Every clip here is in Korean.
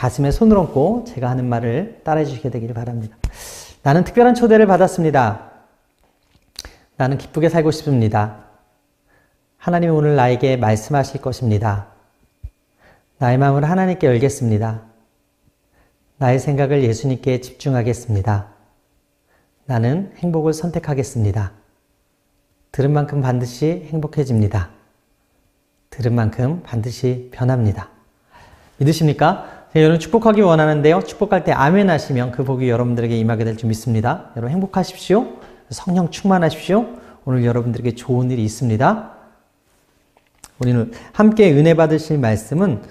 가슴에 손을 얹고 제가 하는 말을 따라해 주시게 되기를 바랍니다. 나는 특별한 초대를 받았습니다. 나는 기쁘게 살고 싶습니다. 하나님이 오늘 나에게 말씀하실 것입니다. 나의 마음을 하나님께 열겠습니다. 나의 생각을 예수님께 집중하겠습니다. 나는 행복을 선택하겠습니다. 들은 만큼 반드시 행복해집니다. 들은 만큼 반드시 변합니다. 믿으십니까? 제가 여러분 축복하기 원하는데요. 축복할 때 아멘 하시면 그 복이 여러분들에게 임하게 될 줄 믿습니다. 여러분 행복하십시오. 성령 충만하십시오. 오늘 여러분들에게 좋은 일이 있습니다. 우리는 함께 은혜 받으실 말씀은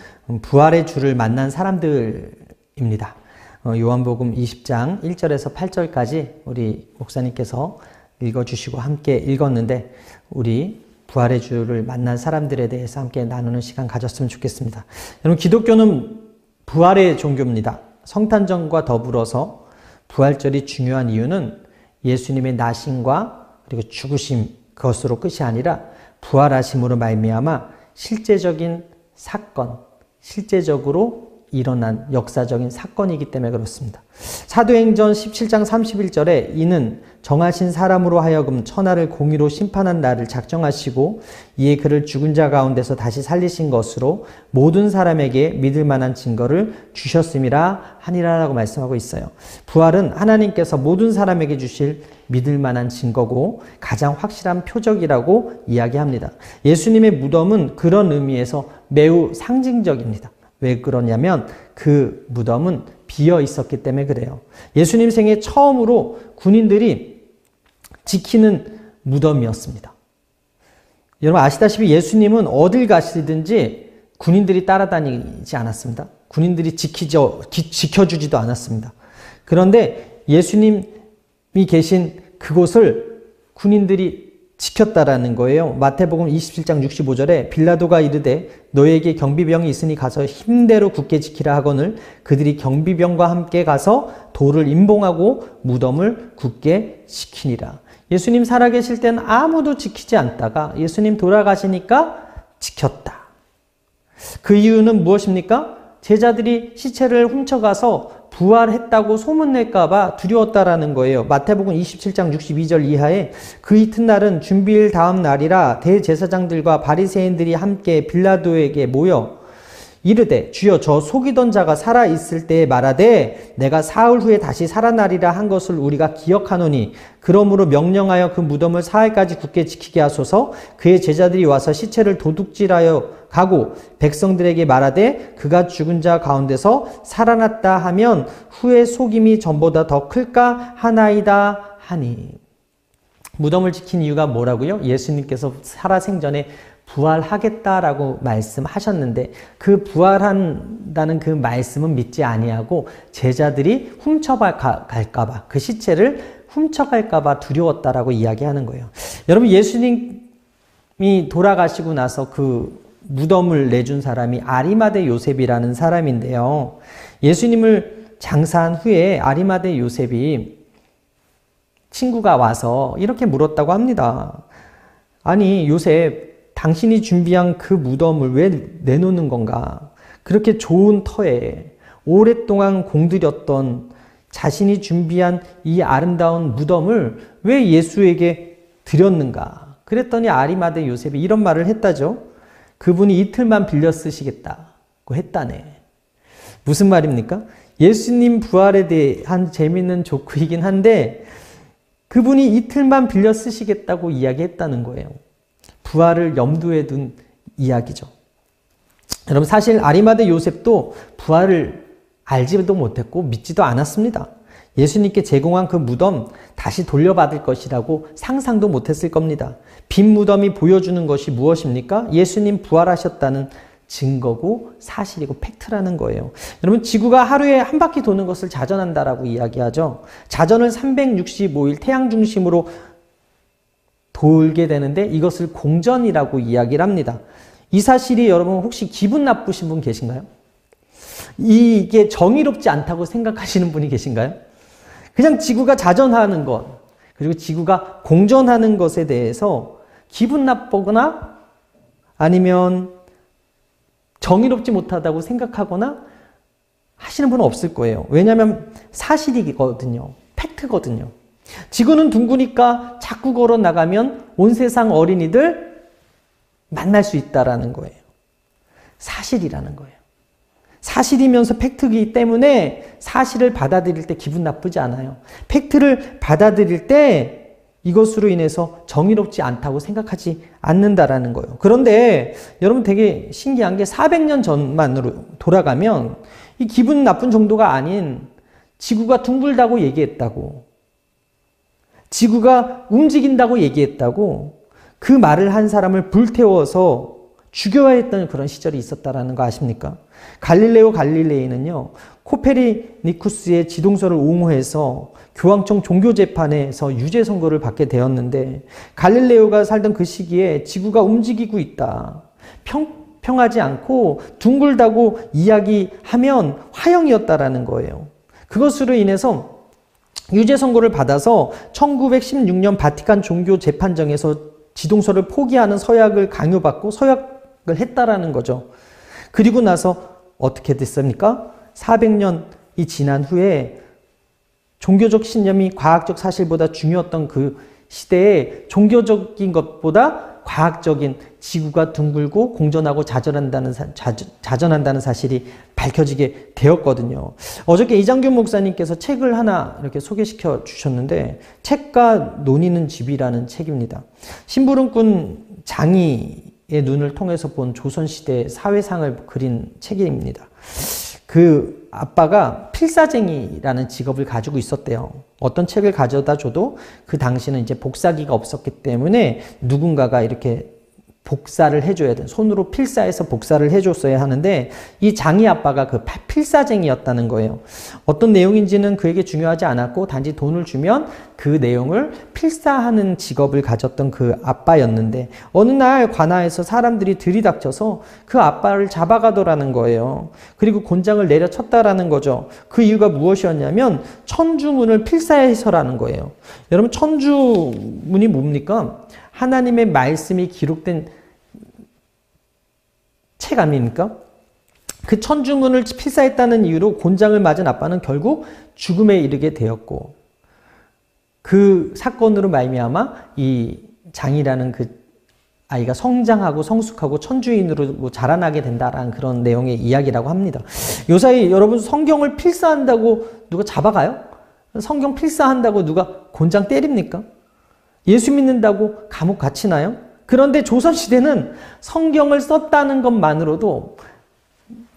부활의 주를 만난 사람들입니다. 요한복음 20장 1절에서 8절까지 우리 목사님께서 읽어주시고 함께 읽었는데 우리 부활의 주를 만난 사람들에 대해서 함께 나누는 시간 가졌으면 좋겠습니다. 여러분 기독교는 부활의 종교입니다. 성탄절과 더불어서 부활절이 중요한 이유는 예수님의 나심과 그리고 죽으심 그것으로 끝이 아니라 부활하심으로 말미암아 실제적인 사건, 실제적으로 일어난 역사적인 사건이기 때문에 그렇습니다. 사도행전 17장 31절에 이는 정하신 사람으로 하여금 천하를 공의로 심판한 날을 작정하시고 이에 그를 죽은 자 가운데서 다시 살리신 것으로 모든 사람에게 믿을 만한 증거를 주셨음이라 하니라라고 말씀하고 있어요. 부활은 하나님께서 모든 사람에게 주실 믿을 만한 증거고 가장 확실한 표적이라고 이야기합니다. 예수님의 무덤은 그런 의미에서 매우 상징적입니다. 왜 그러냐면 그 무덤은 비어 있었기 때문에 그래요. 예수님 생애 처음으로 군인들이 지키는 무덤이었습니다. 여러분 아시다시피 예수님은 어딜 가시든지 군인들이 따라다니지 않았습니다. 군인들이 지켜주지도 않았습니다. 그런데 예수님이 계신 그곳을 군인들이 지켰다라는 거예요. 마태복음 27장 65절에 빌라도가 이르되 너에게 경비병이 있으니 가서 힘대로 굳게 지키라 하거늘 그들이 경비병과 함께 가서 돌을 임봉하고 무덤을 굳게 지키니라. 예수님 살아계실 때는 아무도 지키지 않다가 예수님 돌아가시니까 지켰다. 그 이유는 무엇입니까? 제자들이 시체를 훔쳐가서 부활했다고 소문낼까봐 두려웠다라는 거예요. 마태복음 27장 62절 이하에 그 이튿날은 준비일 다음 날이라 대제사장들과 바리새인들이 함께 빌라도에게 모여 이르되 주여 저 속이던 자가 살아있을 때에 말하되 내가 사흘 후에 다시 살아나리라 한 것을 우리가 기억하노니 그러므로 명령하여 그 무덤을 사흘까지 굳게 지키게 하소서. 그의 제자들이 와서 시체를 도둑질하여 가고 백성들에게 말하되 그가 죽은 자 가운데서 살아났다 하면 후에 속임이 전보다 더 클까 하나이다 하니. 무덤을 지킨 이유가 뭐라고요? 예수님께서 살아생전에 부활하겠다라고 말씀하셨는데 그 부활한다는 그 말씀은 믿지 아니하고 제자들이 훔쳐갈까봐 그 시체를 훔쳐갈까봐 두려웠다라고 이야기하는 거예요. 여러분 예수님이 돌아가시고 나서 그 무덤을 내준 사람이 아리마대 요셉이라는 사람인데요. 예수님을 장사한 후에 아리마대 요셉이 친구가 와서 이렇게 물었다고 합니다. 아니 요셉 당신이 준비한 그 무덤을 왜 내놓는 건가? 그렇게 좋은 터에 오랫동안 공들였던 자신이 준비한 이 아름다운 무덤을 왜 예수에게 드렸는가? 그랬더니 아리마대 요셉이 이런 말을 했다죠. 그분이 이틀만 빌려 쓰시겠다고 했다네. 무슨 말입니까? 예수님 부활에 대한 재미있는 조크이긴 한데 그분이 이틀만 빌려 쓰시겠다고 이야기했다는 거예요. 부활을 염두에 둔 이야기죠. 여러분 사실 아리마대 요셉도 부활을 알지도 못했고 믿지도 않았습니다. 예수님께 제공한 그 무덤 다시 돌려받을 것이라고 상상도 못했을 겁니다. 빈 무덤이 보여주는 것이 무엇입니까? 예수님 부활하셨다는 증거고 사실이고 팩트라는 거예요. 여러분 지구가 하루에 한 바퀴 도는 것을 자전한다라고 이야기하죠. 자전을 365일 태양 중심으로 돌게 되는데 이것을 공전이라고 이야기를 합니다. 이 사실이 여러분 혹시 기분 나쁘신 분 계신가요? 이게 정의롭지 않다고 생각하시는 분이 계신가요? 그냥 지구가 자전하는 것 그리고 지구가 공전하는 것에 대해서 기분 나쁘거나 아니면 정의롭지 못하다고 생각하거나 하시는 분은 없을 거예요. 왜냐하면 사실이거든요. 팩트거든요. 지구는 둥그니까 자꾸 걸어 나가면 온 세상 어린이들 만날 수 있다라는 거예요. 사실이라는 거예요. 사실이면서 팩트이기 때문에 사실을 받아들일 때 기분 나쁘지 않아요. 팩트를 받아들일 때 이것으로 인해서 정의롭지 않다고 생각하지 않는다라는 거예요. 그런데 여러분 되게 신기한 게 400년 전만으로 돌아가면 이 기분 나쁜 정도가 아닌 지구가 둥글다고 얘기했다고, 지구가 움직인다고 얘기했다고, 그 말을 한 사람을 불태워서 죽여야 했던 그런 시절이 있었다라는 거 아십니까? 갈릴레오 갈릴레이는요, 코페르니쿠스의 지동설을 옹호해서 교황청 종교재판에서 유죄 선고를 받게 되었는데, 갈릴레오가 살던 그 시기에 지구가 움직이고 있다, 평평하지 않고 둥글다고 이야기하면 화형이었다라는 거예요. 그것으로 인해서 유죄 선고를 받아서 1916년 바티칸 종교재판정에서 지동설을 포기하는 서약을 강요받고 서약을 했다라는 거죠. 그리고 나서 어떻게 됐습니까? 400년이 지난 후에 종교적 신념이 과학적 사실보다 중요했던 그 시대에 종교적인 것보다 과학적인 지구가 둥글고 공전하고 자전한다는 사실이 밝혀지게 되었거든요. 어저께 이장균 목사님께서 책을 하나 이렇게 소개시켜 주셨는데, 책과 논의는 집이라는 책입니다. 심부름꾼 장이의 눈을 통해서 본 조선시대 사회상을 그린 책입니다. 그 아빠가 필사쟁이라는 직업을 가지고 있었대요. 어떤 책을 가져다 줘도 그 당시는 이제 복사기가 없었기 때문에 누군가가 이렇게 복사를 해줘야 돼. 손으로 필사해서 복사를 해줬어야 하는데, 이 장이 아빠가 그 필사쟁이였다는 거예요. 어떤 내용인지는 그에게 중요하지 않았고, 단지 돈을 주면 그 내용을 필사하는 직업을 가졌던 그 아빠였는데, 어느 날 관아에서 사람들이 들이닥쳐서 그 아빠를 잡아가더라는 거예요. 그리고 곤장을 내려쳤다라는 거죠. 그 이유가 무엇이었냐면 천주문을 필사해서라는 거예요. 여러분, 천주문이 뭡니까? 하나님의 말씀이 기록된 책 아닙니까? 그 천주문을 필사했다는 이유로 곤장을 맞은 아빠는 결국 죽음에 이르게 되었고, 그 사건으로 말미암아 이 장이라는 그 아이가 성장하고 성숙하고 천주인으로 자라나게 된다라는 그런 내용의 이야기라고 합니다. 요사이 여러분, 성경을 필사한다고 누가 잡아가요? 성경 필사한다고 누가 곤장 때립니까? 예수 믿는다고 감옥 갇히나요? 그런데 조선시대는 성경을 썼다는 것만으로도,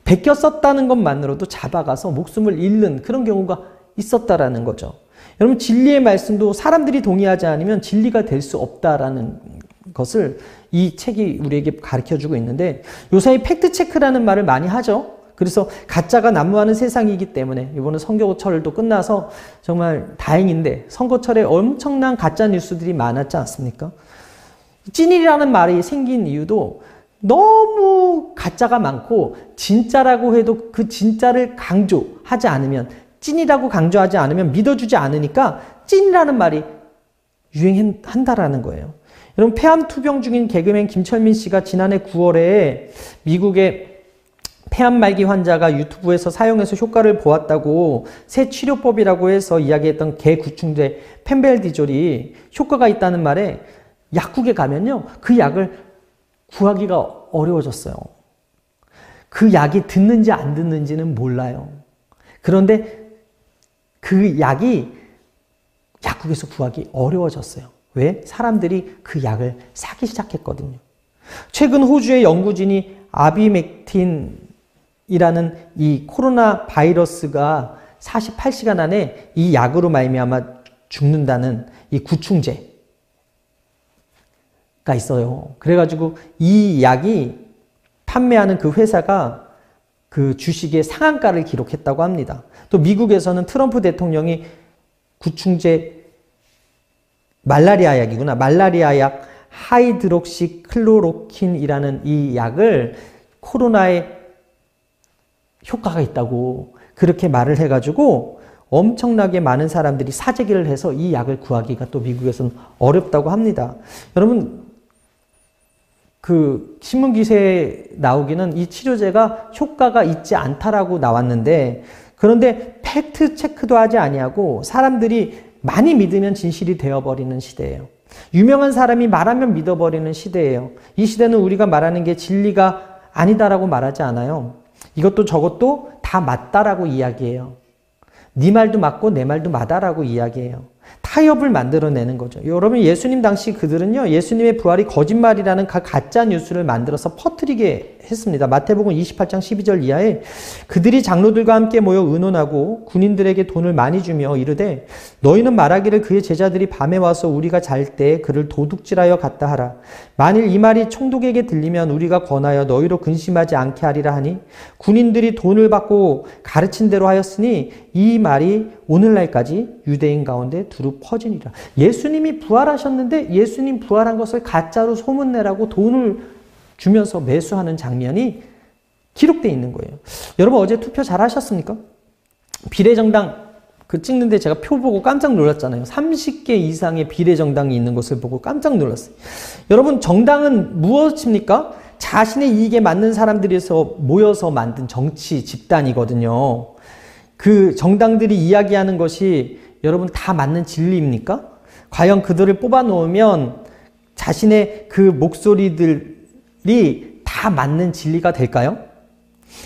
베껴 썼다는 것만으로도 잡아가서 목숨을 잃는 그런 경우가 있었다라는 거죠. 여러분, 진리의 말씀도 사람들이 동의하지 않으면 진리가 될 수 없다라는 것을 이 책이 우리에게 가르쳐주고 있는데, 요사이 팩트체크라는 말을 많이 하죠. 그래서 가짜가 난무하는 세상이기 때문에 이번에 선거철도 끝나서 정말 다행인데, 선거철에 엄청난 가짜 뉴스들이 많았지 않습니까? 찐이라는 말이 생긴 이유도 너무 가짜가 많고, 진짜라고 해도 그 진짜를 강조하지 않으면, 찐이라고 강조하지 않으면 믿어주지 않으니까 찐이라는 말이 유행한다라는 거예요. 여러분, 폐암 투병 중인 개그맨 김철민 씨가 지난해 9월에 미국의 폐암 말기 환자가 유튜브에서 사용해서 효과를 보았다고 새 치료법이라고 해서 이야기했던 개구충제 펜벨디졸이 효과가 있다는 말에 약국에 가면요, 그 약을 구하기가 어려워졌어요. 그 약이 듣는지 안 듣는지는 몰라요. 그런데 그 약이 약국에서 구하기 어려워졌어요. 왜? 사람들이 그 약을 사기 시작했거든요. 최근 호주의 연구진이 아비맥틴이라는 이 코로나 바이러스가 48시간 안에 이 약으로 말미암아 죽는다는 이 구충제가 있어요. 그래가지고 이 약이 판매하는 그 회사가 그 주식의 상한가를 기록했다고 합니다. 또 미국에서는 트럼프 대통령이 구충제 말라리아 약이구나. 말라리아 약 하이드록시클로로킨이라는 이 약을 코로나에 효과가 있다고 그렇게 말을 해가지고 엄청나게 많은 사람들이 사재기를 해서 이 약을 구하기가 또 미국에서는 어렵다고 합니다. 여러분, 그 신문 기사에 나오기는 이 치료제가 효과가 있지 않다라고 나왔는데, 그런데 팩트 체크도 하지 아니하고 사람들이 많이 믿으면 진실이 되어버리는 시대예요. 유명한 사람이 말하면 믿어버리는 시대예요. 이 시대는 우리가 말하는 게 진리가 아니다라고 말하지 않아요. 이것도 저것도 다 맞다라고 이야기해요. 네 말도 맞고 내 말도 맞다라고 이야기해요. 타협을 만들어내는 거죠. 여러분, 예수님 당시 그들은요, 예수님의 부활이 거짓말이라는 가짜 뉴스를 만들어서 퍼뜨리게 했습니다. 마태복음 28장 12절 이하에 그들이 장로들과 함께 모여 의논하고 군인들에게 돈을 많이 주며 이르되 너희는 말하기를 그의 제자들이 밤에 와서 우리가 잘 때 그를 도둑질하여 갔다 하라. 만일 이 말이 총독에게 들리면 우리가 권하여 너희로 근심하지 않게 하리라 하니 군인들이 돈을 받고 가르친 대로 하였으니 이 말이 오늘날까지 유대인 가운데 두루 퍼지니라. 예수님이 부활하셨는데 예수님 부활한 것을 가짜로 소문내라고 돈을 주면서 매수하는 장면이 기록되어 있는 거예요. 여러분, 어제 투표 잘 하셨습니까? 비례정당 찍는데 제가 표 보고 깜짝 놀랐잖아요. 30개 이상의 비례정당이 있는 것을 보고 깜짝 놀랐어요. 여러분, 정당은 무엇입니까? 자신의 이익에 맞는 사람들에서 모여서 만든 정치 집단이거든요. 그 정당들이 이야기하는 것이 여러분 다 맞는 진리입니까? 과연 그들을 뽑아 놓으면 자신의 그 목소리들이 다 맞는 진리가 될까요?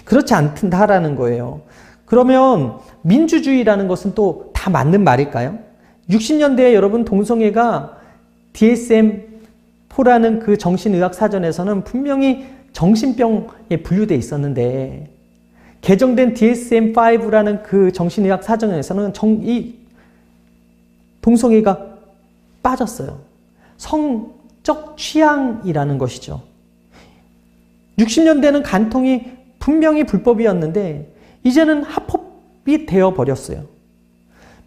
그렇지 않다라는 거예요. 그러면 민주주의라는 것은 또 다 맞는 말일까요? 60년대에 여러분 동성애가 DSM-4라는 그 정신의학 사전에서는 분명히 정신병에 분류되어 있었는데 개정된 DSM-5라는 그 정신의학 사전에서는 이 동성애가 빠졌어요. 성적 취향이라는 것이죠. 60년대는 간통이 분명히 불법이었는데 이제는 합법이 되어버렸어요.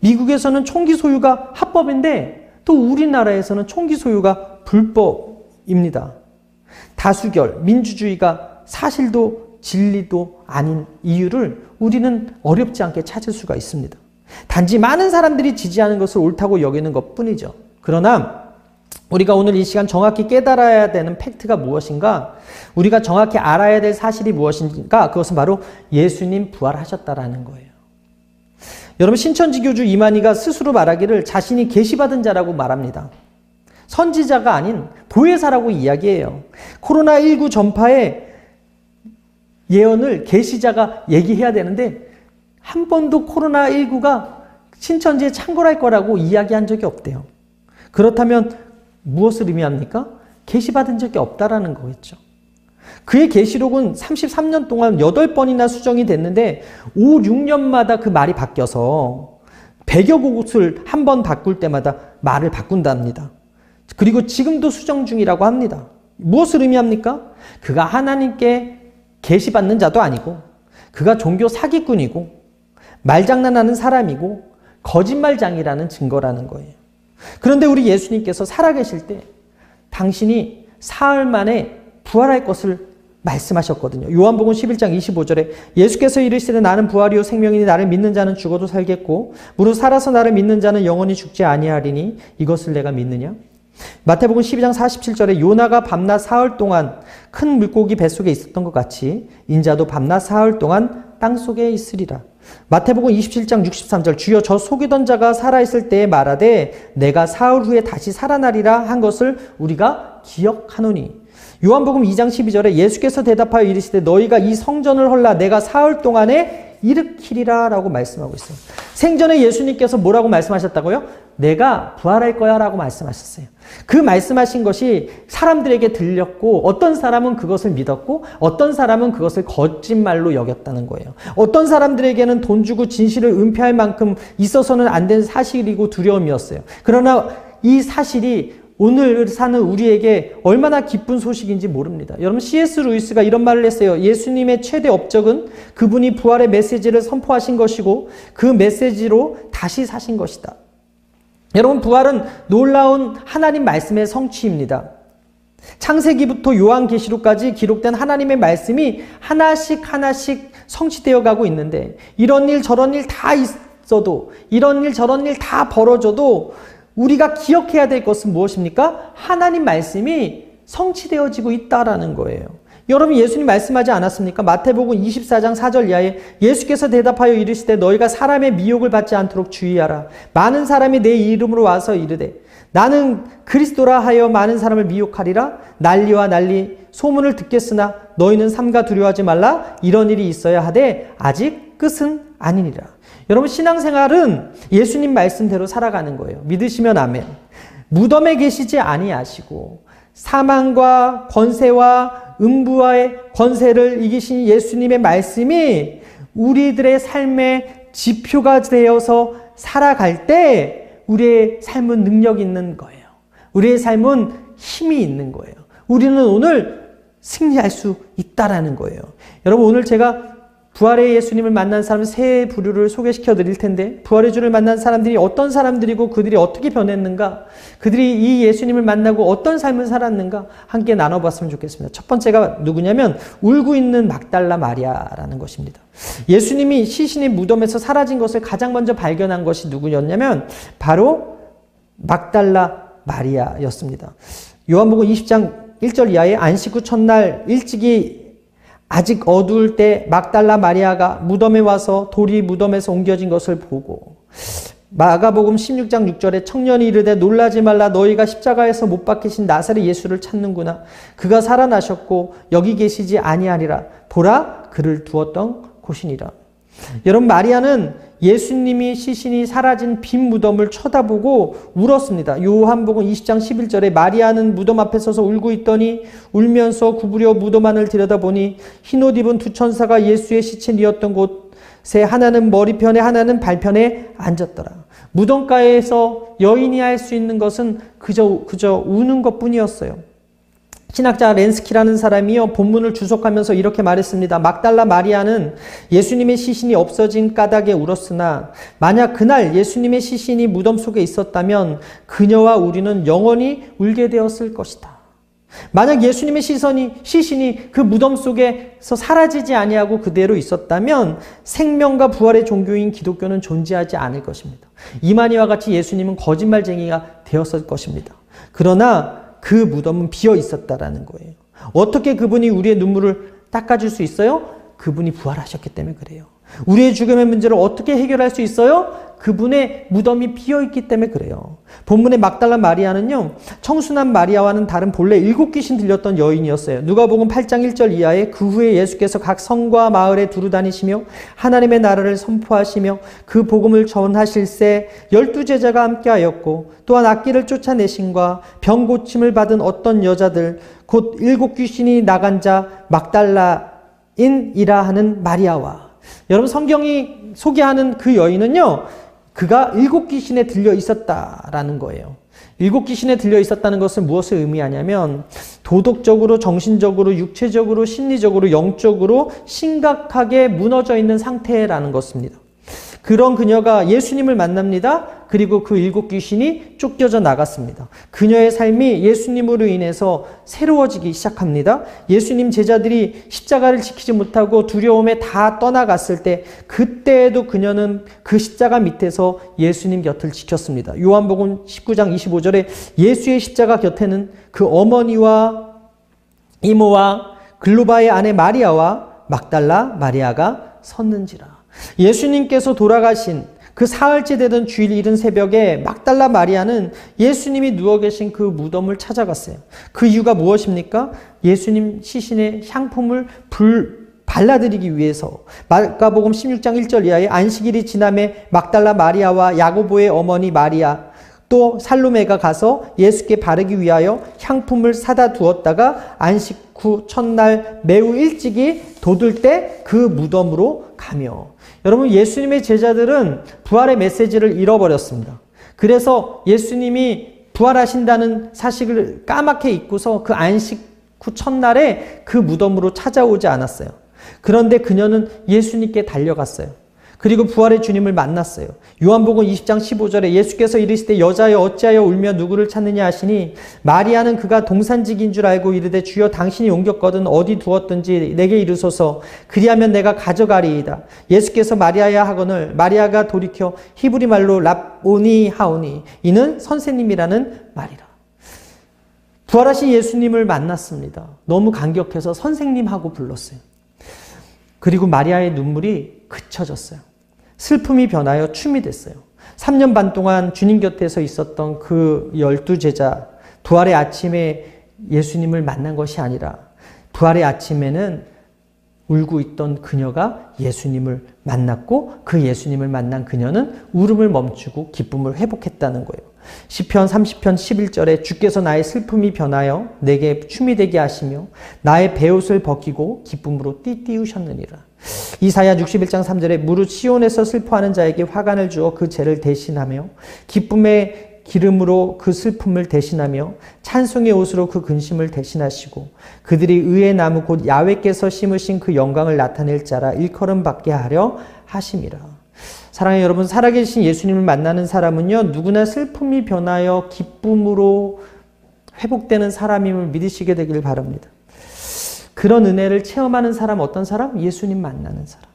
미국에서는 총기 소유가 합법인데 또 우리나라에서는 총기 소유가 불법입니다. 다수결, 민주주의가 사실도 진리도 아닌 이유를 우리는 어렵지 않게 찾을 수가 있습니다. 단지 많은 사람들이 지지하는 것을 옳다고 여기는 것뿐이죠. 그러나 우리가 오늘 이 시간 정확히 깨달아야 되는 팩트가 무엇인가? 우리가 정확히 알아야 될 사실이 무엇인가? 그것은 바로 예수님 부활하셨다라는 거예요. 여러분, 신천지교주 이만희가 스스로 말하기를 자신이 계시받은 자라고 말합니다. 선지자가 아닌 보혜사라고 이야기해요. 코로나19 전파의 예언을 계시자가 얘기해야 되는데 한 번도 코로나19가 신천지에 창궐할 거라고 이야기한 적이 없대요. 그렇다면 무엇을 의미합니까? 계시받은 적이 없다라는 거겠죠. 그의 계시록은 33년 동안 8번이나 수정이 됐는데 5, 6년마다 그 말이 바뀌어서 100여 곳을 한 번 바꿀 때마다 말을 바꾼답니다. 그리고 지금도 수정 중이라고 합니다. 무엇을 의미합니까? 그가 하나님께 계시받는 자도 아니고 그가 종교 사기꾼이고 말장난하는 사람이고 거짓말장이라는 증거라는 거예요. 그런데 우리 예수님께서 살아계실 때 당신이 사흘 만에 부활할 것을 말씀하셨거든요. 요한복음 11장 25절에 예수께서 이르시되 나는 부활이요 생명이니 나를 믿는 자는 죽어도 살겠고 무릇 살아서 나를 믿는 자는 영원히 죽지 아니하리니 이것을 내가 믿느냐? 마태복음 12장 47절에 요나가 밤낮 사흘 동안 큰 물고기 뱃속에 있었던 것 같이 인자도 밤낮 사흘 동안 땅속에 있으리라. 마태복음 27장 63절 주여 저 속이던 자가 살아있을 때에 말하되 내가 사흘 후에 다시 살아나리라 한 것을 우리가 기억하노니. 요한복음 2장 12절에 예수께서 대답하여 이르시되 너희가 이 성전을 헐라 내가 사흘 동안에 일으키리라 라고 말씀하고 있어요. 생전에 예수님께서 뭐라고 말씀하셨다고요? 내가 부활할 거야 라고 말씀하셨어요. 그 말씀하신 것이 사람들에게 들렸고 어떤 사람은 그것을 믿었고 어떤 사람은 그것을 거짓말로 여겼다는 거예요. 어떤 사람들에게는 돈 주고 진실을 은폐할 만큼 있어서는 안 된 사실이고 두려움이었어요. 그러나 이 사실이 오늘 사는 우리에게 얼마나 기쁜 소식인지 모릅니다. 여러분, C.S. 루이스가 이런 말을 했어요. 예수님의 최대 업적은 그분이 부활의 메시지를 선포하신 것이고 그 메시지로 다시 사신 것이다. 여러분, 부활은 놀라운 하나님 말씀의 성취입니다. 창세기부터 요한계시록까지 기록된 하나님의 말씀이 하나씩 성취되어 가고 있는데 이런 일 저런 일 다 있어도 이런 일 저런 일 다 벌어져도 우리가 기억해야 될 것은 무엇입니까? 하나님 말씀이 성취되어지고 있다라는 거예요. 여러분 예수님 말씀하지 않았습니까? 마태복음 24장 4절 이하에 예수께서 대답하여 이르시되 너희가 사람의 미혹을 받지 않도록 주의하라. 많은 사람이 내 이름으로 와서 이르되 나는 그리스도라 하여 많은 사람을 미혹하리라. 난리와 난리 소문을 듣겠으나 너희는 삼가 두려워하지 말라. 이런 일이 있어야 하되 아직 끝은 아니니라. 여러분 신앙생활은 예수님 말씀대로 살아가는 거예요. 믿으시면 아멘. 무덤에 계시지 아니하시고 사망과 권세와 음부와의 권세를 이기신 예수님의 말씀이 우리들의 삶의 지표가 되어서 살아갈 때 우리의 삶은 능력 있는 거예요. 우리의 삶은 힘이 있는 거예요. 우리는 오늘 승리할 수 있다라는 거예요. 여러분 오늘 제가 부활의 예수님을 만난 사람 세 부류를 소개시켜 드릴 텐데 부활의 주를 만난 사람들이 어떤 사람들이고 그들이 어떻게 변했는가, 그들이 이 예수님을 만나고 어떤 삶을 살았는가 함께 나눠봤으면 좋겠습니다. 첫 번째가 누구냐면 울고 있는 막달라 마리아라는 것입니다. 예수님이 시신이 무덤에서 사라진 것을 가장 먼저 발견한 것이 누구였냐면 바로 막달라 마리아였습니다. 요한복음 20장 1절 이하에 안식 후 첫날 일찍이 아직 어두울 때 막달라 마리아가 무덤에 와서 돌이 무덤에서 옮겨진 것을 보고 마가복음 16장 6절에 청년이 이르되 놀라지 말라 너희가 십자가에서 못 박히신 나사렛 예수를 찾는구나. 그가 살아나셨고 여기 계시지 아니하리라. 보라 그를 두었던 곳이니라. 여러분 마리아는 예수님이 시신이 사라진 빈 무덤을 쳐다보고 울었습니다. 요한복음 20장 11절에 마리아는 무덤 앞에 서서 울고 있더니 울면서 구부려 무덤 안을 들여다보니 흰옷 입은 두 천사가 예수의 시체 뉘었던 곳에 하나는 머리편에 하나는 발편에 앉았더라. 무덤가에서 여인이 할 수 있는 것은 그저 우는 것뿐이었어요. 신학자 렌스키라는 사람이요 본문을 주석하면서 이렇게 말했습니다. 막달라 마리아는 예수님의 시신이 없어진 까닭에 울었으나 만약 그날 예수님의 시신이 무덤 속에 있었다면 그녀와 우리는 영원히 울게 되었을 것이다. 만약 예수님의 시신이 그 무덤 속에서 사라지지 아니하고 그대로 있었다면 생명과 부활의 종교인 기독교는 존재하지 않을 것입니다. 이만희와 같이 예수님은 거짓말쟁이가 되었을 것입니다. 그러나 그 무덤은 비어 있었다라는 거예요. 어떻게 그분이 우리의 눈물을 닦아줄 수 있어요? 그분이 부활하셨기 때문에 그래요. 우리의 죽음의 문제를 어떻게 해결할 수 있어요? 그분의 무덤이 비어있기 때문에 그래요. 본문의 막달라 마리아는요, 청순한 마리아와는 다른 본래 7귀신 들렸던 여인이었어요. 누가복음 8장 1절 이하에 그 후에 예수께서 각 성과 마을에 두루 다니시며 하나님의 나라를 선포하시며 그 복음을 전하실새 12제자가 함께하였고 또한 악귀를 쫓아내신과 병 고침을 받은 어떤 여자들 곧 7귀신이 나간 자 막달라인이라 하는 마리아와 여러분 성경이 소개하는 그 여인은요, 그가 7귀신에 들려 있었다라는 거예요. 7귀신에 들려 있었다는 것은 무엇을 의미하냐면 도덕적으로, 정신적으로, 육체적으로, 심리적으로, 영적으로 심각하게 무너져 있는 상태라는 것입니다. 그런 그녀가 예수님을 만납니다. 그리고 그 7귀신이 쫓겨져 나갔습니다. 그녀의 삶이 예수님으로 인해서 새로워지기 시작합니다. 예수님 제자들이 십자가를 지키지 못하고 두려움에 다 떠나갔을 때 그때에도 그녀는 그 십자가 밑에서 예수님 곁을 지켰습니다. 요한복음 19장 25절에 예수의 십자가 곁에는 그 어머니와 이모와 글로바의 아내 마리아와 막달라 마리아가 섰는지라. 예수님께서 돌아가신 그 사흘째 되던 주일 이른 새벽에 막달라 마리아는 예수님이 누워 계신 그 무덤을 찾아갔어요. 그 이유가 무엇입니까? 예수님 시신의 향품을 발라드리기 위해서. 마가복음 16장 1절 이하에 안식일이 지남에 막달라 마리아와 야고보의 어머니 마리아 또 살로메가 가서 예수께 바르기 위하여 향품을 사다 두었다가 안식 후 첫날 매우 일찍이 돋을 때 그 무덤으로 가며. 여러분 예수님의 제자들은 부활의 메시지를 잃어버렸습니다. 그래서 예수님이 부활하신다는 사실을 까맣게 잊고서 그 안식 후 첫날에 그 무덤으로 찾아오지 않았어요. 그런데 그녀는 예수님께 달려갔어요. 그리고 부활의 주님을 만났어요. 요한복음 20장 15절에 예수께서 이르시되 여자여 어찌하여 울며 누구를 찾느냐 하시니 마리아는 그가 동산직인 줄 알고 이르되 주여 당신이 옮겼거든 어디 두었든지 내게 이르소서 그리하면 내가 가져가리이다. 예수께서 마리아야 하거늘 마리아가 돌이켜 히브리 말로 랍오니 하오니 이는 선생님이라는 말이라. 부활하신 예수님을 만났습니다. 너무 감격해서 선생님하고 불렀어요. 그리고 마리아의 눈물이 그쳐졌어요. 슬픔이 변하여 춤이 됐어요. 3년 반 동안 주님 곁에서 있었던 그 12제자, 부활의 아침에 예수님을 만난 것이 아니라 부활의 아침에는 울고 있던 그녀가 예수님을 만났고 그 예수님을 만난 그녀는 울음을 멈추고 기쁨을 회복했다는 거예요. 시편 30편 11절에 주께서 나의 슬픔이 변하여 내게 춤이 되게 하시며 나의 베옷을 벗기고 기쁨으로 띠띠우셨느니라. 이사야 61장 3절에 무릇 시온에서 슬퍼하는 자에게 화관을 주어 그 죄를 대신하며 기쁨의 기름으로 그 슬픔을 대신하며 찬송의 옷으로 그 근심을 대신하시고 그들이 의의 나무 곧 야훼께서 심으신 그 영광을 나타낼 자라 일컬음 받게 하려 하심이라. 사랑하는 여러분, 살아계신 예수님을 만나는 사람은요, 누구나 슬픔이 변하여 기쁨으로 회복되는 사람임을 믿으시게 되길 바랍니다. 그런 은혜를 체험하는 사람, 어떤 사람? 예수님 만나는 사람.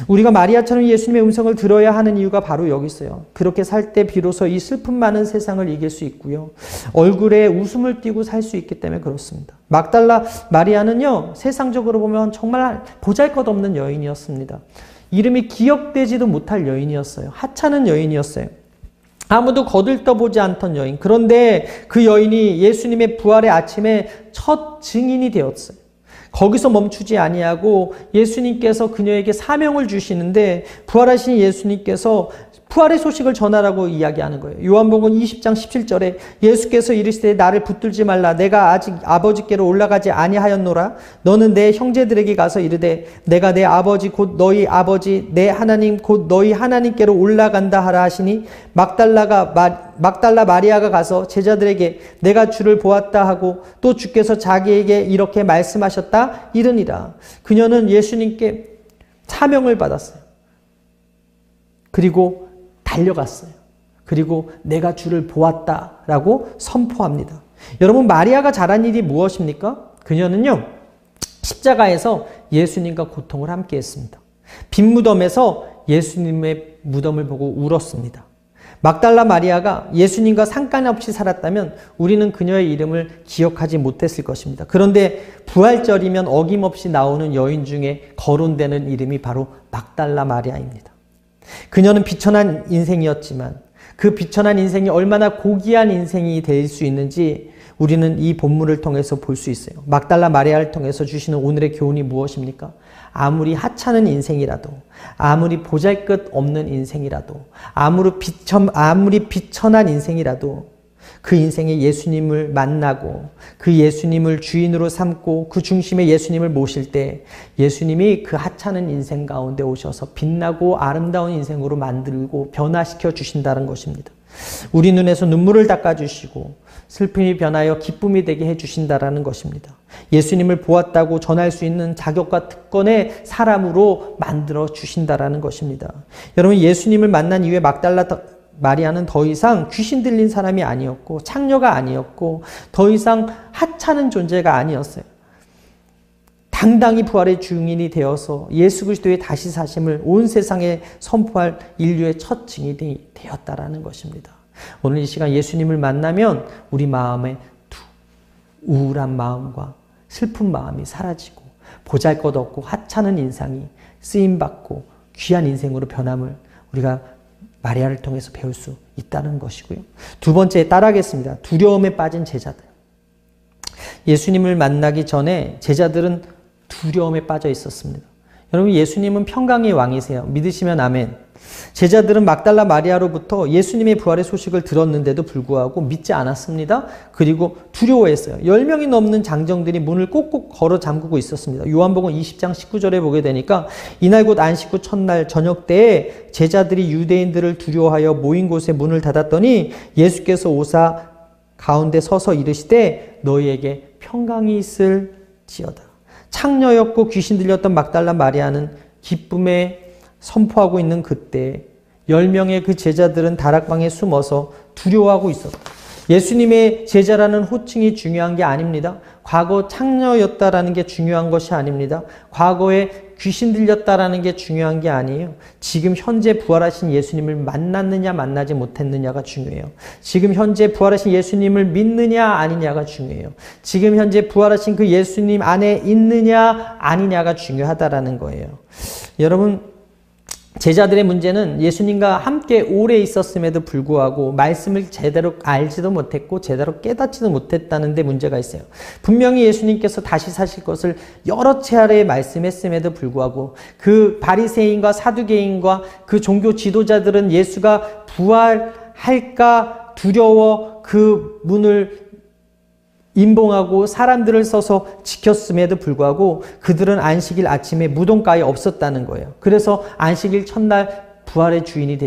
우리가 마리아처럼 예수님의 음성을 들어야 하는 이유가 바로 여기 있어요. 그렇게 살 때 비로소 이 슬픔 많은 세상을 이길 수 있고요. 얼굴에 웃음을 띠고 살 수 있기 때문에 그렇습니다. 막달라 마리아는요, 세상적으로 보면 정말 보잘것없는 여인이었습니다. 이름이 기억되지도 못할 여인이었어요. 하찮은 여인이었어요. 아무도 거들떠보지 않던 여인. 그런데 그 여인이 예수님의 부활의 아침에 첫 증인이 되었어요. 거기서 멈추지 아니하고 예수님께서 그녀에게 사명을 주시는데 부활하신 예수님께서 부활의 소식을 전하라고 이야기하는 거예요. 요한복음 20장 17절에 예수께서 이르시되 나를 붙들지 말라 내가 아직 아버지께로 올라가지 아니하였노라. 너는 내 형제들에게 가서 이르되 내가 내 아버지 곧 너희 아버지 내 하나님 곧 너희 하나님께로 올라간다 하라 하시니 막달라 마리아가 가서 제자들에게 내가 주를 보았다 하고 또 주께서 자기에게 이렇게 말씀하셨다 이르니라. 그녀는 예수님께 사명을 받았어요. 그리고 달려갔어요. 그리고 내가 주를 보았다라고 선포합니다. 여러분, 마리아가 잘한 일이 무엇입니까? 그녀는요, 십자가에서 예수님과 고통을 함께 했습니다. 빈 무덤에서 예수님의 무덤을 보고 울었습니다. 막달라 마리아가 예수님과 상관없이 살았다면 우리는 그녀의 이름을 기억하지 못했을 것입니다. 그런데 부활절이면 어김없이 나오는 여인 중에 거론되는 이름이 바로 막달라 마리아입니다. 그녀는 비천한 인생이었지만 그 비천한 인생이 얼마나 고귀한 인생이 될 수 있는지 우리는 이 본문을 통해서 볼 수 있어요. 막달라 마리아를 통해서 주시는 오늘의 교훈이 무엇입니까? 아무리 하찮은 인생이라도, 아무리 보잘것없는 인생이라도, 아무리 비천한 인생이라도 그 인생에 예수님을 만나고 그 예수님을 주인으로 삼고 그 중심에 예수님을 모실 때 예수님이 그 하찮은 인생 가운데 오셔서 빛나고 아름다운 인생으로 만들고 변화시켜 주신다는 것입니다. 우리 눈에서 눈물을 닦아주시고 슬픔이 변하여 기쁨이 되게 해주신다는 것입니다. 예수님을 보았다고 전할 수 있는 자격과 특권의 사람으로 만들어 주신다는 것입니다. 여러분, 예수님을 만난 이후에 막달라 마리아는 더 이상 귀신 들린 사람이 아니었고 창녀가 아니었고 더 이상 하찮은 존재가 아니었어요. 당당히 부활의 증인이 되어서 예수 그리스도의 다시 사심을 온 세상에 선포할 인류의 첫 증인이 되었다라는 것입니다. 오늘 이 시간 예수님을 만나면 우리 마음에 우울한 마음과 슬픈 마음이 사라지고 보잘것없고 하찮은 인상이 쓰임받고 귀한 인생으로 변함을 우리가 마리아를 통해서 배울 수 있다는 것이고요. 두 번째 따라하겠습니다. 두려움에 빠진 제자들. 예수님을 만나기 전에 제자들은 두려움에 빠져 있었습니다. 여러분, 예수님은 평강의 왕이세요. 믿으시면 아멘. 제자들은 막달라 마리아로부터 예수님의 부활의 소식을 들었는데도 불구하고 믿지 않았습니다. 그리고 두려워했어요. 10명이 넘는 장정들이 문을 꼭꼭 걸어 잠그고 있었습니다. 요한복음 20장 19절에 보게 되니까 이날 곧 안식 후 첫날 저녁 때에 제자들이 유대인들을 두려워하여 모인 곳에 문을 닫았더니 예수께서 오사 가운데 서서 이르시되 너희에게 평강이 있을지어다. 창녀였고 귀신 들렸던 막달라 마리아는 기쁨에 선포하고 있는 그때 10명의 그 제자들은 다락방에 숨어서 두려워하고 있었다. 예수님의 제자라는 호칭이 중요한 게 아닙니다. 과거 창녀였다라는 게 중요한 것이 아닙니다. 과거에 귀신 들렸다라는 게 중요한 게 아니에요. 지금 현재 부활하신 예수님을 만났느냐 만나지 못했느냐가 중요해요. 지금 현재 부활하신 예수님을 믿느냐 아니냐가 중요해요. 지금 현재 부활하신 그 예수님 안에 있느냐 아니냐가 중요하다라는 거예요. 여러분, 제자들의 문제는 예수님과 함께 오래 있었음에도 불구하고 말씀을 제대로 알지도 못했고 제대로 깨닫지도 못했다는 데 문제가 있어요. 분명히 예수님께서 다시 사실 것을 여러 차례 말씀했음에도 불구하고 그 바리새인과 사두개인과 그 종교 지도자들은 예수가 부활할까 두려워 그 문을 임봉하고 사람들을 써서 지켰음에도 불구하고 그들은 안식일 아침에 무덤가에 없었다는 거예요. 그래서 안식일 첫날 부활의 증인이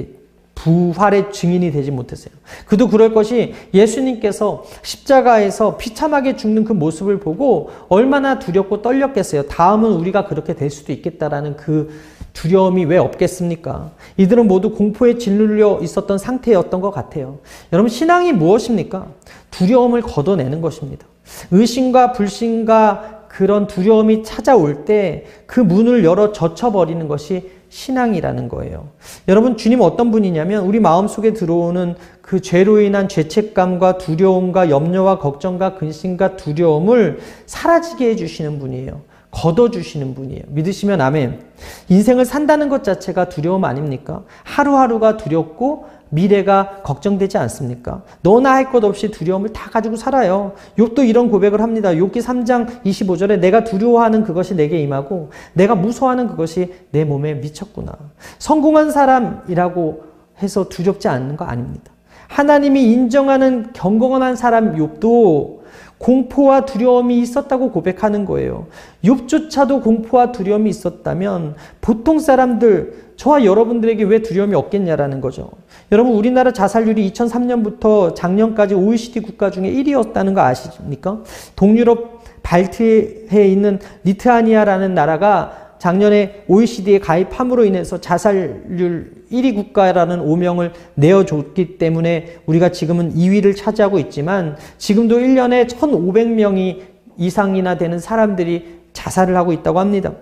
되지 못했어요. 그도 그럴 것이 예수님께서 십자가에서 비참하게 죽는 그 모습을 보고 얼마나 두렵고 떨렸겠어요. 다음은 우리가 그렇게 될 수도 있겠다라는 그 두려움이 왜 없겠습니까? 이들은 모두 공포에 짓눌려 있었던 상태였던 것 같아요. 여러분, 신앙이 무엇입니까? 두려움을 걷어내는 것입니다. 의심과 불신과 그런 두려움이 찾아올 때 그 문을 열어 젖혀버리는 것이 신앙이라는 거예요. 여러분, 주님 어떤 분이냐면 우리 마음속에 들어오는 그 죄로 인한 죄책감과 두려움과 염려와 걱정과 근심과 두려움을 사라지게 해주시는 분이에요. 걷어주시는 분이에요. 믿으시면 아멘. 인생을 산다는 것 자체가 두려움 아닙니까? 하루하루가 두렵고 미래가 걱정되지 않습니까? 너나 할 것 없이 두려움을 다 가지고 살아요. 욥도 이런 고백을 합니다. 욥기 3장 25절에 내가 두려워하는 그것이 내게 임하고 내가 무서워하는 그것이 내 몸에 미쳤구나. 성공한 사람이라고 해서 두렵지 않는 거 아닙니다. 하나님이 인정하는 경건한 사람 욥도 공포와 두려움이 있었다고 고백하는 거예요. 욥조차도 공포와 두려움이 있었다면 보통 사람들, 저와 여러분들에게 왜 두려움이 없겠냐라는 거죠. 여러분, 우리나라 자살률이 2003년부터 작년까지 OECD 국가 중에 1위였다는 거 아십니까? 동유럽 발트해에 있는 리투아니아라는 나라가 작년에 OECD에 가입함으로 인해서 자살률 1위 국가라는 오명을 내어줬기 때문에 우리가 지금은 2위를 차지하고 있지만 지금도 1년에 1,500명이 이상이나 되는 사람들이 자살을 하고 있다고 합니다.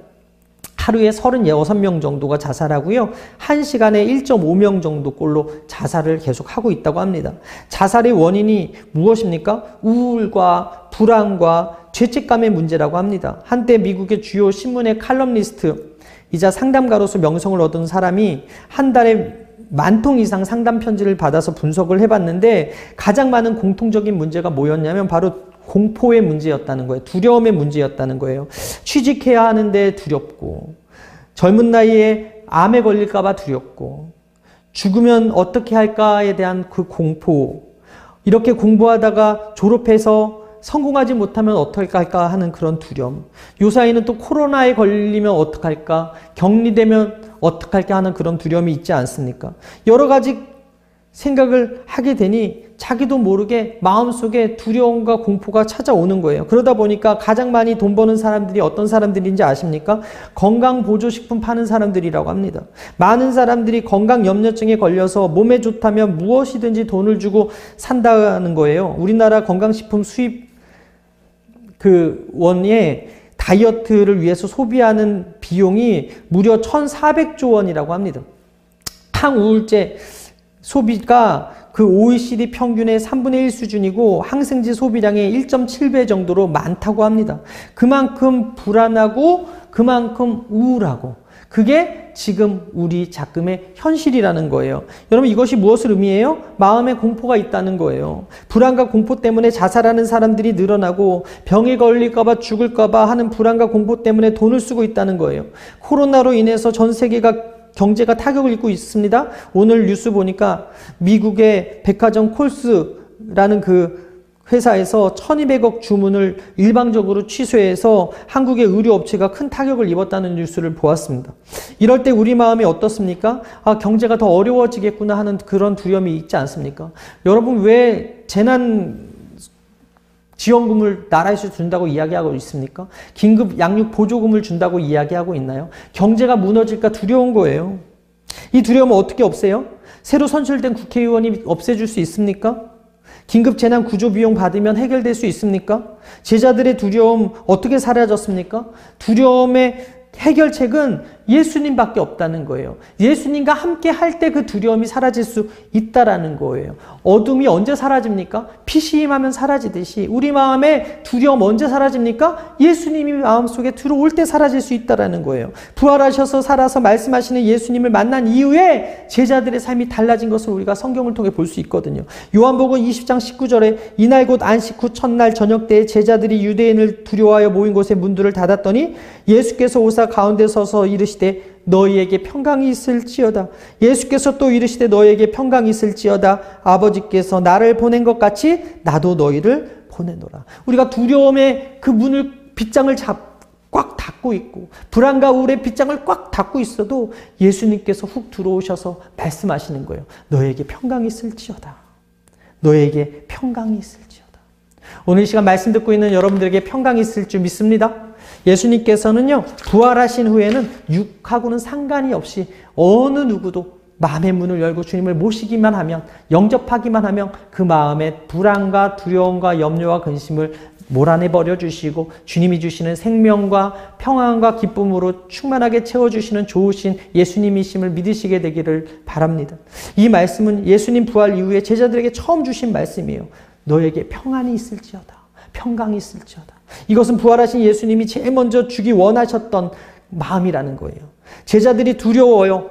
하루에 36명 정도가 자살하고요. 1시간에 1.5명 정도 꼴로 자살을 계속하고 있다고 합니다. 자살의 원인이 무엇입니까? 우울과 불안과 죄책감의 문제라고 합니다. 한때 미국의 주요 신문의 칼럼니스트이자 상담가로서 명성을 얻은 사람이 한 달에 10,000통 이상 상담 편지를 받아서 분석을 해봤는데 가장 많은 공통적인 문제가 뭐였냐면 바로 공포의 문제였다는 거예요. 두려움의 문제였다는 거예요. 취직해야 하는데 두렵고, 젊은 나이에 암에 걸릴까 봐 두렵고, 죽으면 어떻게 할까에 대한 그 공포, 이렇게 공부하다가 졸업해서 성공하지 못하면 어떻게 할까 하는 그런 두려움, 요사이는 또 코로나에 걸리면 어떡할까, 격리되면 어떡할까 하는 그런 두려움이 있지 않습니까? 여러 가지 생각을 하게 되니 자기도 모르게 마음속에 두려움과 공포가 찾아오는 거예요. 그러다 보니까 가장 많이 돈 버는 사람들이 어떤 사람들인지 아십니까? 건강보조식품 파는 사람들이라고 합니다. 많은 사람들이 건강염려증에 걸려서 몸에 좋다면 무엇이든지 돈을 주고 산다는 거예요. 우리나라 건강식품 수입 원에 다이어트를 위해서 소비하는 비용이 무려 1,400조 원이라고 합니다. 항우울제 소비가 그 OECD 평균의 3분의 1 수준이고 항생제 소비량의 1.7배 정도로 많다고 합니다. 그만큼 불안하고 그만큼 우울하고 그게 지금 우리 작금의 현실이라는 거예요. 여러분, 이것이 무엇을 의미해요? 마음에 공포가 있다는 거예요. 불안과 공포 때문에 자살하는 사람들이 늘어나고 병에 걸릴까 봐 죽을까 봐 하는 불안과 공포 때문에 돈을 쓰고 있다는 거예요. 코로나로 인해서 전 세계가 경제가 타격을 입고 있습니다. 오늘 뉴스 보니까 미국의 백화점 콜스라는 그 회사에서 1,200억 주문을 일방적으로 취소해서 한국의 의료업체가 큰 타격을 입었다는 뉴스를 보았습니다. 이럴 때 우리 마음이 어떻습니까? 아, 경제가 더 어려워지겠구나 하는 그런 두려움이 있지 않습니까? 여러분, 왜 재난 지원금을 나라에서 준다고 이야기하고 있습니까? 긴급 양육 보조금을 준다고 이야기하고 있나요? 경제가 무너질까 두려운 거예요. 이 두려움을 어떻게 없애요? 새로 선출된 국회의원이 없애줄 수 있습니까? 긴급 재난 구조 비용 받으면 해결될 수 있습니까? 제자들의 두려움 어떻게 사라졌습니까? 두려움에 해결책은 예수님밖에 없다는 거예요. 예수님과 함께 할 때 그 두려움이 사라질 수 있다라는 거예요. 어둠이 언제 사라집니까? 빛이 임하면 사라지듯이 우리 마음에 두려움 언제 사라집니까? 예수님이 마음속에 들어올 때 사라질 수 있다라는 거예요. 부활하셔서 살아서 말씀하시는 예수님을 만난 이후에 제자들의 삶이 달라진 것을 우리가 성경을 통해 볼 수 있거든요. 요한복음 20장 19절에 이날 곧 안식 후 첫날 저녁 때에 제자들이 유대인을 두려워하여 모인 곳에 문들을 닫았더니 예수께서 오사 가운데 서서 이르시되 너희에게 평강이 있을지어다. 예수께서 또 이르시되 너희에게 평강이 있을지어다. 아버지께서 나를 보낸 것 같이 나도 너희를 보내노라. 우리가 두려움의 그 문을 빗장을 꽉 닫고 있고 불안과 우울의 빗장을 꽉 닫고 있어도 예수님께서 훅 들어오셔서 말씀하시는 거예요. 너희에게 평강이 있을지어다. 너희에게 평강이 있을지어다. 오늘 이 시간 말씀 듣고 있는 여러분들에게 평강이 있을 줄 믿습니다. 예수님께서는요, 부활하신 후에는 육하고는 상관이 없이 어느 누구도 마음의 문을 열고 주님을 모시기만 하면, 영접하기만 하면 그 마음의 불안과 두려움과 염려와 근심을 몰아내버려 주시고 주님이 주시는 생명과 평안과 기쁨으로 충만하게 채워주시는 좋으신 예수님이심을 믿으시게 되기를 바랍니다. 이 말씀은 예수님 부활 이후에 제자들에게 처음 주신 말씀이에요. 너에게 평안이 있을지어다. 평강이 있을지어다. 이것은 부활하신 예수님이 제일 먼저 주기 원하셨던 마음이라는 거예요. 제자들이 두려워요.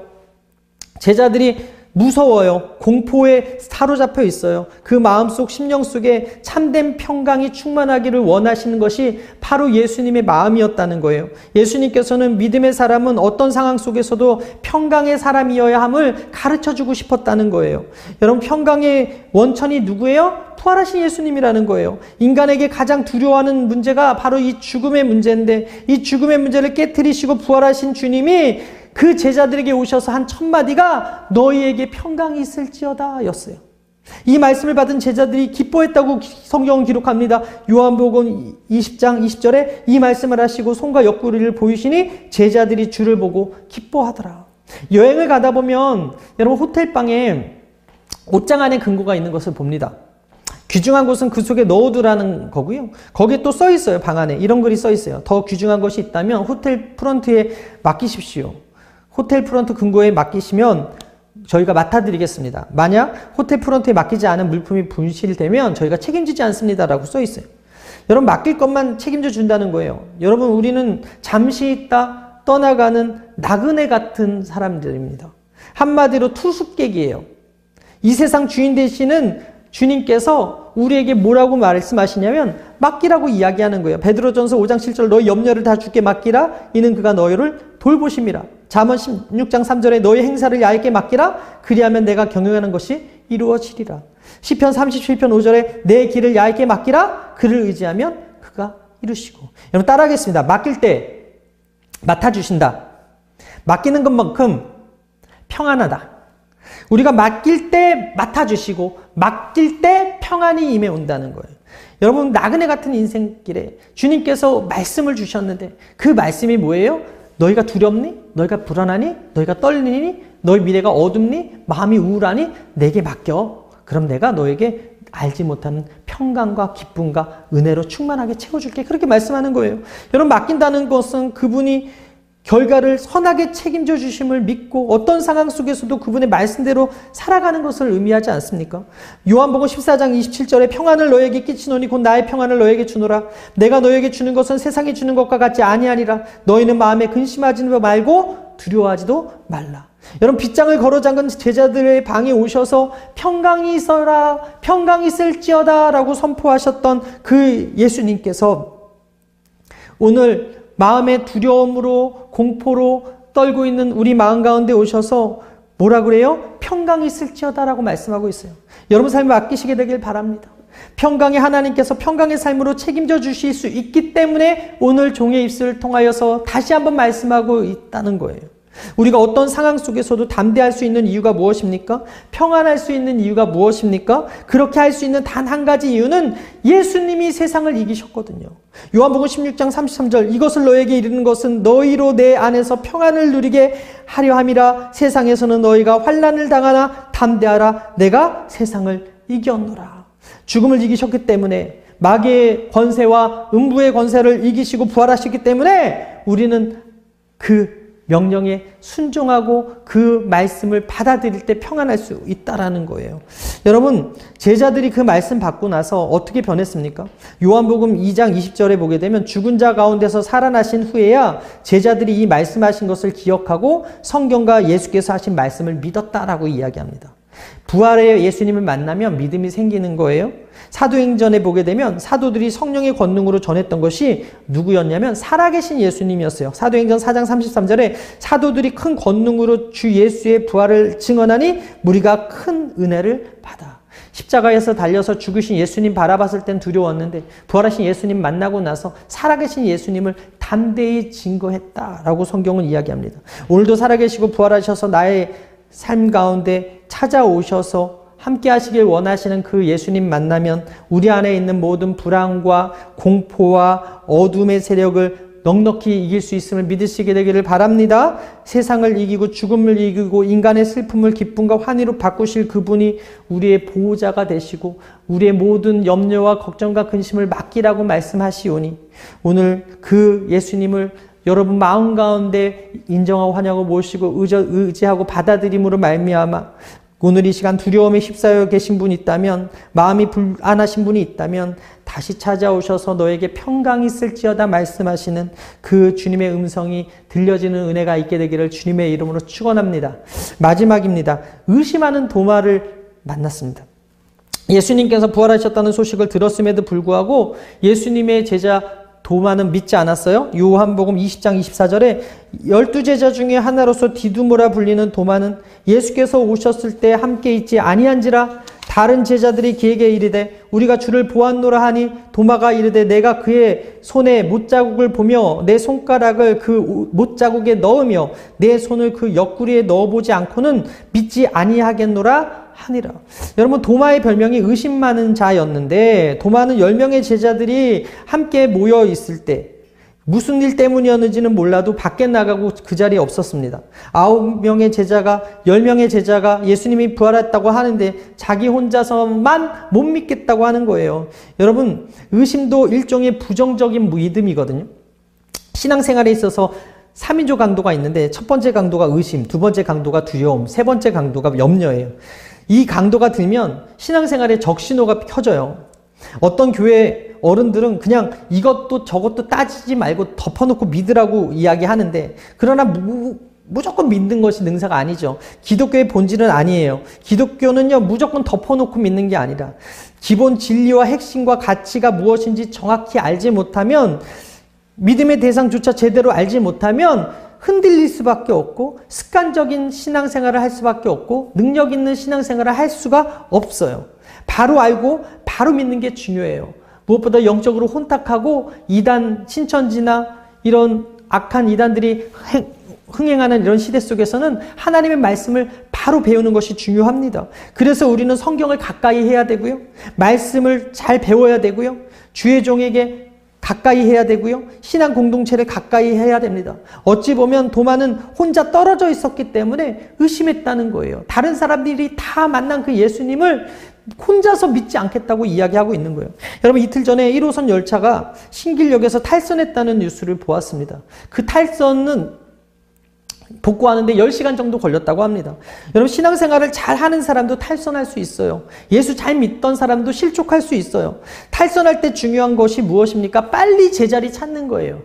제자들이 무서워요. 공포에 사로잡혀 있어요. 그 마음속 심령 속에 참된 평강이 충만하기를 원하시는 것이 바로 예수님의 마음이었다는 거예요. 예수님께서는 믿음의 사람은 어떤 상황 속에서도 평강의 사람이어야 함을 가르쳐주고 싶었다는 거예요. 여러분, 평강의 원천이 누구예요? 부활하신 예수님이라는 거예요. 인간에게 가장 두려워하는 문제가 바로 이 죽음의 문제인데, 이 죽음의 문제를 깨트리시고 부활하신 주님이 그 제자들에게 오셔서 한 첫 마디가 너희에게 평강이 있을지어다 였어요. 이 말씀을 받은 제자들이 기뻐했다고 성경은 기록합니다. 요한복음 20장 20절에 이 말씀을 하시고 손과 옆구리를 보이시니 제자들이 주를 보고 기뻐하더라. 여행을 가다 보면 여러분 호텔방에 옷장 안에 금고가 있는 것을 봅니다. 귀중한 것은 그 속에 넣어두라는 거고요. 거기에 또 써 있어요. 방 안에 이런 글이 써 있어요. 더 귀중한 것이 있다면 호텔 프런트에 맡기십시오. 호텔 프런트 금고에 맡기시면 저희가 맡아드리겠습니다. 만약 호텔 프런트에 맡기지 않은 물품이 분실되면 저희가 책임지지 않습니다라고 써 있어요. 여러분, 맡길 것만 책임져 준다는 거예요. 여러분, 우리는 잠시 있다 떠나가는 나그네 같은 사람들입니다. 한마디로 투숙객이에요. 이 세상 주인 되시는 주님께서 우리에게 뭐라고 말씀하시냐면 맡기라고 이야기하는 거예요. 베드로전서 5장 7절 너희 염려를 다 주께 맡기라. 이는 그가 너희를 돌보심이라. 잠언 16장 3절에 너희 행사를 야에게 맡기라. 그리하면 내가 경영하는 것이 이루어지리라. 시편 37편 5절에 내 길을 야에게 맡기라. 그를 의지하면 그가 이루시고. 여러분 따라하겠습니다. 맡길 때 맡아주신다. 맡기는 것만큼 평안하다. 우리가 맡길 때 맡아주시고 맡길 때 평안이 임해 온다는 거예요. 여러분, 나그네 같은 인생길에 주님께서 말씀을 주셨는데 그 말씀이 뭐예요? 너희가 두렵니? 너희가 불안하니? 너희가 떨리니? 너희 미래가 어둡니? 마음이 우울하니? 내게 맡겨. 그럼 내가 너에게 알지 못하는 평강과 기쁨과 은혜로 충만하게 채워줄게. 그렇게 말씀하는 거예요. 여러분, 맡긴다는 것은 그분이 결과를 선하게 책임져 주심을 믿고 어떤 상황 속에서도 그분의 말씀대로 살아가는 것을 의미하지 않습니까? 요한복음 14장 27절에 평안을 너에게 끼치노니 곧 나의 평안을 너에게 주노라. 내가 너에게 주는 것은 세상이 주는 것과 같지 아니하니라. 너희는 마음에 근심하지 말고 두려워하지도 말라. 여러분, 빗장을 걸어 잠근 제자들의 방에 오셔서 평강이 있어라, 평강이 있을지어다 라고 선포하셨던 그 예수님께서 오늘 마음의 두려움으로 공포로 떨고 있는 우리 마음 가운데 오셔서 뭐라 그래요? 평강이 있을지어다라고 말씀하고 있어요. 여러분 삶을 아끼시게 되길 바랍니다. 평강의 하나님께서 평강의 삶으로 책임져 주실 수 있기 때문에 오늘 종의 입술을 통하여서 다시 한번 말씀하고 있다는 거예요. 우리가 어떤 상황 속에서도 담대할 수 있는 이유가 무엇입니까? 평안할 수 있는 이유가 무엇입니까? 그렇게 할 수 있는 단 한 가지 이유는 예수님이 세상을 이기셨거든요. 요한복음 16장 33절 이것을 너에게 이르는 것은 너희로 내 안에서 평안을 누리게 하려 함이라. 세상에서는 너희가 환난을 당하나 담대하라. 내가 세상을 이겼노라. 죽음을 이기셨기 때문에 마귀의 권세와 음부의 권세를 이기시고 부활하셨기 때문에 우리는 그 명령에 순종하고 그 말씀을 받아들일 때 평안할 수 있다라는 거예요. 여러분, 제자들이 그 말씀 받고 나서 어떻게 변했습니까? 요한복음 2장 20절에 보게 되면 죽은 자 가운데서 살아나신 후에야 제자들이 이 말씀하신 것을 기억하고 성경과 예수께서 하신 말씀을 믿었다라고 이야기합니다. 부활의 예수님을 만나면 믿음이 생기는 거예요. 사도행전에 보게 되면 사도들이 성령의 권능으로 전했던 것이 누구였냐면 살아계신 예수님이었어요. 사도행전 4장 33절에 사도들이 큰 권능으로 주 예수의 부활을 증언하니 무리가 큰 은혜를 받아. 십자가에서 달려서 죽으신 예수님 바라봤을 땐 두려웠는데 부활하신 예수님 만나고 나서 살아계신 예수님을 담대히 증거했다라고 성경은 이야기합니다. 오늘도 살아계시고 부활하셔서 나의 삶 가운데 찾아오셔서 함께 하시길 원하시는 그 예수님 만나면 우리 안에 있는 모든 불안과 공포와 어둠의 세력을 넉넉히 이길 수 있음을 믿으시게 되기를 바랍니다. 세상을 이기고 죽음을 이기고 인간의 슬픔을 기쁨과 환희로 바꾸실 그분이 우리의 보호자가 되시고 우리의 모든 염려와 걱정과 근심을 맡기라고 말씀하시오니 오늘 그 예수님을 여러분 마음 가운데 인정하고 환영하고 모시고 의지하고 받아들임으로 말미암아 오늘 이 시간 두려움에 휩싸여 계신 분이 있다면, 마음이 불안하신 분이 있다면 다시 찾아오셔서 너에게 평강이 있을지어다 말씀하시는 그 주님의 음성이 들려지는 은혜가 있게 되기를 주님의 이름으로 축원합니다. 마지막입니다. 의심하는 도마를 만났습니다. 예수님께서 부활하셨다는 소식을 들었음에도 불구하고 예수님의 제자 도마는 믿지 않았어요. 요한복음 20장 24절에 12제자 중에 하나로서 디두모라 불리는 도마는 예수께서 오셨을 때 함께 있지 아니한지라. 다른 제자들이 그에게 이르되 우리가 주를 보았노라 하니 도마가 이르되 내가 그의 손에 못자국을 보며 내 손가락을 그 못자국에 넣으며 내 손을 그 옆구리에 넣어보지 않고는 믿지 아니하겠노라 하니라. 여러분, 도마의 별명이 의심 많은 자였는데 도마는 10명의 제자들이 함께 모여 있을 때 무슨 일 때문이었는지는 몰라도 밖에 나가고 그 자리에 없었습니다. 9명의 제자가 10명의 제자가 예수님이 부활했다고 하는데 자기 혼자서만 못 믿겠다고 하는 거예요. 여러분, 의심도 일종의 부정적인 믿음이거든요. 신앙생활에 있어서 3인조 강도가 있는데 첫 번째 강도가 의심, 두 번째 강도가 두려움, 세 번째 강도가 염려예요. 이 강도가 들면 신앙생활에 적신호가 켜져요. 어떤 교회 어른들은 그냥 이것도 저것도 따지지 말고 덮어놓고 믿으라고 이야기하는데, 그러나 무조건 믿는 것이 능사가 아니죠. 기독교의 본질은 아니에요. 기독교는요, 무조건 덮어놓고 믿는 게 아니라 기본 진리와 핵심과 가치가 무엇인지 정확히 알지 못하면, 믿음의 대상조차 제대로 알지 못하면 흔들릴 수밖에 없고 습관적인 신앙생활을 할 수밖에 없고 능력 있는 신앙생활을 할 수가 없어요. 바로 알고 바로 믿는 게 중요해요. 무엇보다 영적으로 혼탁하고 이단, 신천지나 이런 악한 이단들이 흥행하는 이런 시대 속에서는 하나님의 말씀을 바로 배우는 것이 중요합니다. 그래서 우리는 성경을 가까이 해야 되고요. 말씀을 잘 배워야 되고요. 주의 종에게 가까이 해야 되고요. 신앙 공동체를 가까이 해야 됩니다. 어찌 보면 도마는 혼자 떨어져 있었기 때문에 의심했다는 거예요. 다른 사람들이 다 만난 그 예수님을 혼자서 믿지 않겠다고 이야기하고 있는 거예요. 여러분, 이틀 전에 1호선 열차가 신길역에서 탈선했다는 뉴스를 보았습니다. 그 탈선은 복구하는데 10시간 정도 걸렸다고 합니다. 여러분, 신앙생활을 잘 하는 사람도 탈선할 수 있어요. 예수 잘 믿던 사람도 실족할 수 있어요. 탈선할 때 중요한 것이 무엇입니까? 빨리 제자리 찾는 거예요.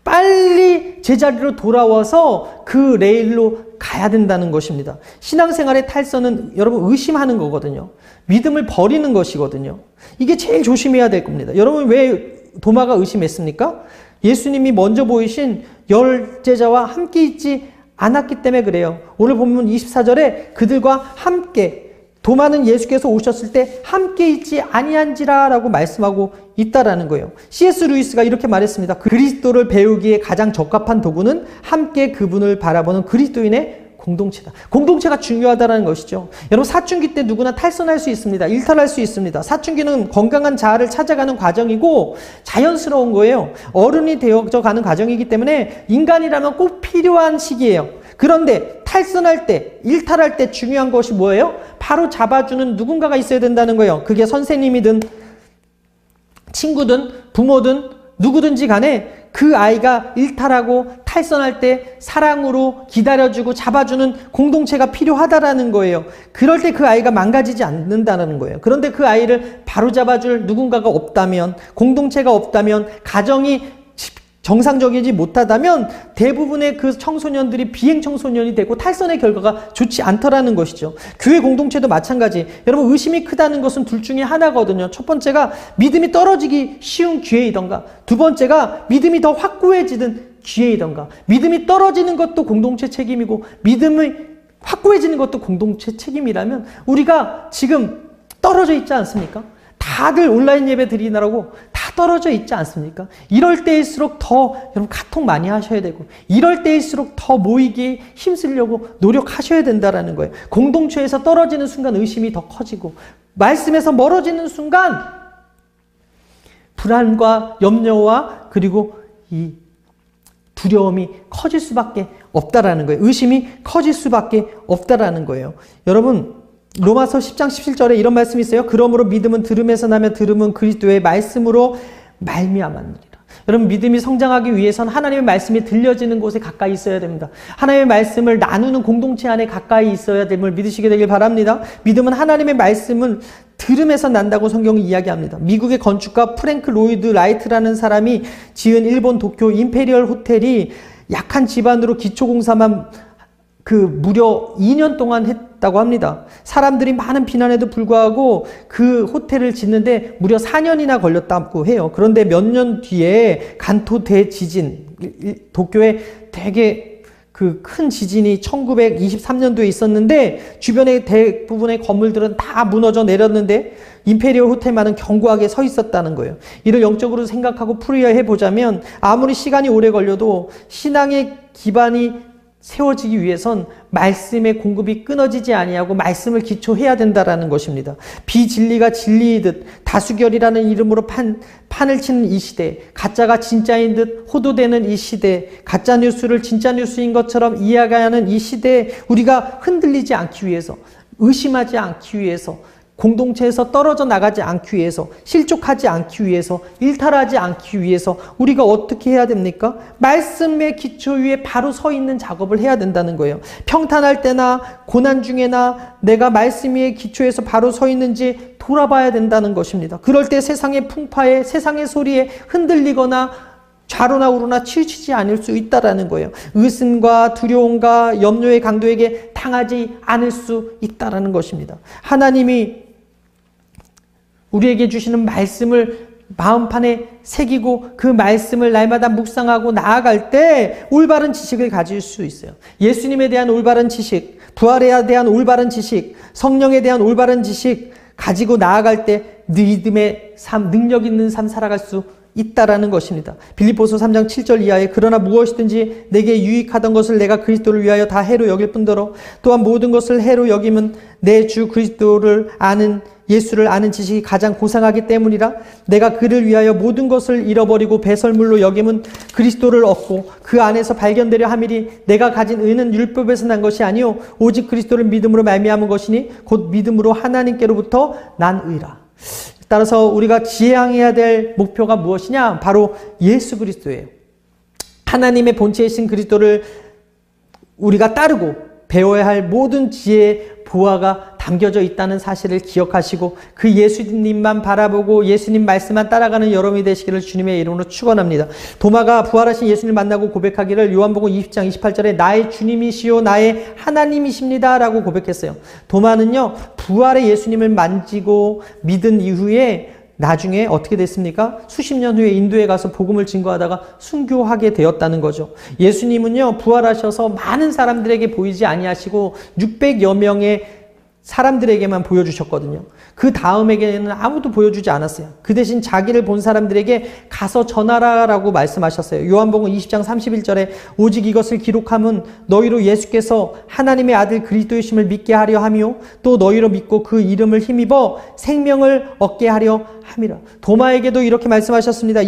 빨리 제자리로 돌아와서 그 레일로 가야 된다는 것입니다. 신앙생활의 탈선은 여러분 의심하는 거거든요. 믿음을 버리는 것이거든요. 이게 제일 조심해야 될 겁니다. 여러분, 왜 도마가 의심했습니까? 예수님이 먼저 보이신 10제자와 함께 있지 않았기 때문에 그래요. 오늘 보면 24절에 그들과 함께, 도마는 예수께서 오셨을 때 함께 있지 아니한지라 라고 말씀하고 있다라는 거예요. C.S. 루이스가 이렇게 말했습니다. 그리스도를 배우기에 가장 적합한 도구는 함께 그분을 바라보는 그리스도인의 공동체다. 공동체가 중요하다는 것이죠. 여러분, 사춘기 때 누구나 탈선할 수 있습니다. 일탈할 수 있습니다. 사춘기는 건강한 자아를 찾아가는 과정이고 자연스러운 거예요. 어른이 되어져 가는 과정이기 때문에 인간이라면 꼭 필요한 시기예요. 그런데 탈선할 때, 일탈할 때 중요한 것이 뭐예요? 바로 잡아주는 누군가가 있어야 된다는 거예요. 그게 선생님이든 친구든 부모든 누구든지 간에 그 아이가 일탈하고 탈선할 때 사랑으로 기다려주고 잡아주는 공동체가 필요하다라는 거예요. 그럴 때 그 아이가 망가지지 않는다는 거예요. 그런데 그 아이를 바로잡아줄 누군가가 없다면, 공동체가 없다면, 가정이 정상적이지 못하다면 대부분의 그 청소년들이 비행 청소년이 되고 탈선의 결과가 좋지 않더라는 것이죠. 교회 공동체도 마찬가지. 여러분, 의심이 크다는 것은 둘 중에 하나거든요. 첫 번째가 믿음이 떨어지기 쉬운 기회이던가, 두 번째가 믿음이 더 확고해지는 기회이던가. 믿음이 떨어지는 것도 공동체 책임이고 믿음이 확고해지는 것도 공동체 책임이라면 우리가 지금 떨어져 있지 않습니까? 다들 온라인 예배 드리느라고 다 떨어져 있지 않습니까? 이럴 때일수록 더 여러분 카톡 많이 하셔야 되고, 이럴 때일수록 더 모이기에 힘쓰려고 노력하셔야 된다라는 거예요. 공동체에서 떨어지는 순간 의심이 더 커지고, 말씀에서 멀어지는 순간 불안과 염려와 그리고 이 두려움이 커질 수밖에 없다라는 거예요. 의심이 커질 수밖에 없다라는 거예요. 여러분, 로마서 10장 17절에 이런 말씀이 있어요. 그러므로 믿음은 들음에서 나며 들음은 그리스도의 말씀으로 말미암았느니라. 여러분, 믿음이 성장하기 위해서는 하나님의 말씀이 들려지는 곳에 가까이 있어야 됩니다. 하나님의 말씀을 나누는 공동체 안에 가까이 있어야 됨을 믿으시게 되길 바랍니다. 믿음은 하나님의 말씀을 들음에서 난다고 성경이 이야기합니다. 미국의 건축가 프랭크 로이드 라이트라는 사람이 지은 일본 도쿄 임페리얼 호텔이 약한 집안으로 기초공사만 무려 2년 동안 했다고 합니다. 사람들이 많은 비난에도 불구하고 그 호텔을 짓는데 무려 4년이나 걸렸다고 해요. 그런데 몇 년 뒤에 간토 대지진, 도쿄에 되게 큰 지진이 1923년도에 있었는데 주변의 대부분의 건물들은 다 무너져 내렸는데 임페리얼 호텔만은 견고하게 서 있었다는 거예요. 이를 영적으로 생각하고 풀이해 보자면 아무리 시간이 오래 걸려도 신앙의 기반이 세워지기 위해선 말씀의 공급이 끊어지지 아니하고 말씀을 기초해야 된다라는 것입니다. 비진리가 진리이듯 다수결이라는 이름으로 판을 치는 이 시대, 가짜가 진짜인 듯 호도되는 이 시대, 가짜 뉴스를 진짜 뉴스인 것처럼 이해하는 이 시대에 우리가 흔들리지 않기 위해서, 의심하지 않기 위해서, 공동체에서 떨어져 나가지 않기 위해서, 실족하지 않기 위해서, 일탈하지 않기 위해서 우리가 어떻게 해야 됩니까? 말씀의 기초 위에 바로 서 있는 작업을 해야 된다는 거예요. 평탄할 때나 고난 중에나 내가 말씀 위에 기초에서 바로 서 있는지 돌아봐야 된다는 것입니다. 그럴 때 세상의 풍파에, 세상의 소리에 흔들리거나 좌로나 우로나 치우치지 않을 수 있다라는 거예요. 의심과 두려움과 염려의 강도에게 당하지 않을 수 있다라는 것입니다. 하나님이 우리에게 주시는 말씀을 마음판에 새기고 그 말씀을 날마다 묵상하고 나아갈 때 올바른 지식을 가질 수 있어요. 예수님에 대한 올바른 지식, 부활에 대한 올바른 지식, 성령에 대한 올바른 지식 가지고 나아갈 때 믿음의 삶, 능력 있는 삶 살아갈 수 있다라는 것입니다. 빌립보서 3장 7절 이하에 그러나 무엇이든지 내게 유익하던 것을 내가 그리스도를 위하여 다 해로 여길 뿐더러 또한 모든 것을 해로 여김은 내 주 그리스도를 아는 예수를 아는 지식이 가장 고상하기 때문이라. 내가 그를 위하여 모든 것을 잃어버리고 배설물로 여김은 그리스도를 얻고 그 안에서 발견되려 함이리. 내가 가진 의는 율법에서 난 것이 아니요 오직 그리스도를 믿음으로 말미암은 것이니 곧 믿음으로 하나님께로부터 난 의라. 따라서 우리가 지향해야 될 목표가 무엇이냐? 바로 예수 그리스도예요. 하나님의 본체이신 그리스도를 우리가 따르고 배워야 할 모든 지혜의 보화가 담겨져 있다는 사실을 기억하시고 그 예수님만 바라보고 예수님 말씀만 따라가는 여러분이 되시기를 주님의 이름으로 축원합니다. 도마가 부활하신 예수님을 만나고 고백하기를 요한복음 20장 28절에 나의 주님이시요 나의 하나님이십니다 라고 고백했어요. 도마는요 부활의 예수님을 만지고 믿은 이후에 나중에 어떻게 됐습니까? 수십 년 후에 인도에 가서 복음을 증거하다가 순교하게 되었다는 거죠. 예수님은요 부활하셔서 많은 사람들에게 보이지 아니하시고 600여 명의 사람들에게만 보여주셨거든요. 그 다음에게는 아무도 보여주지 않았어요. 그 대신 자기를 본 사람들에게 가서 전하라라고 말씀하셨어요. 요한복음 20장 31절에 오직 이것을 기록함은 너희로 예수께서 하나님의 아들 그리스도이심을 믿게 하려 함이요 또 너희로 믿고 그 이름을 힘입어 생명을 얻게 하려 함이라. 도마에게도 이렇게 말씀하셨습니다.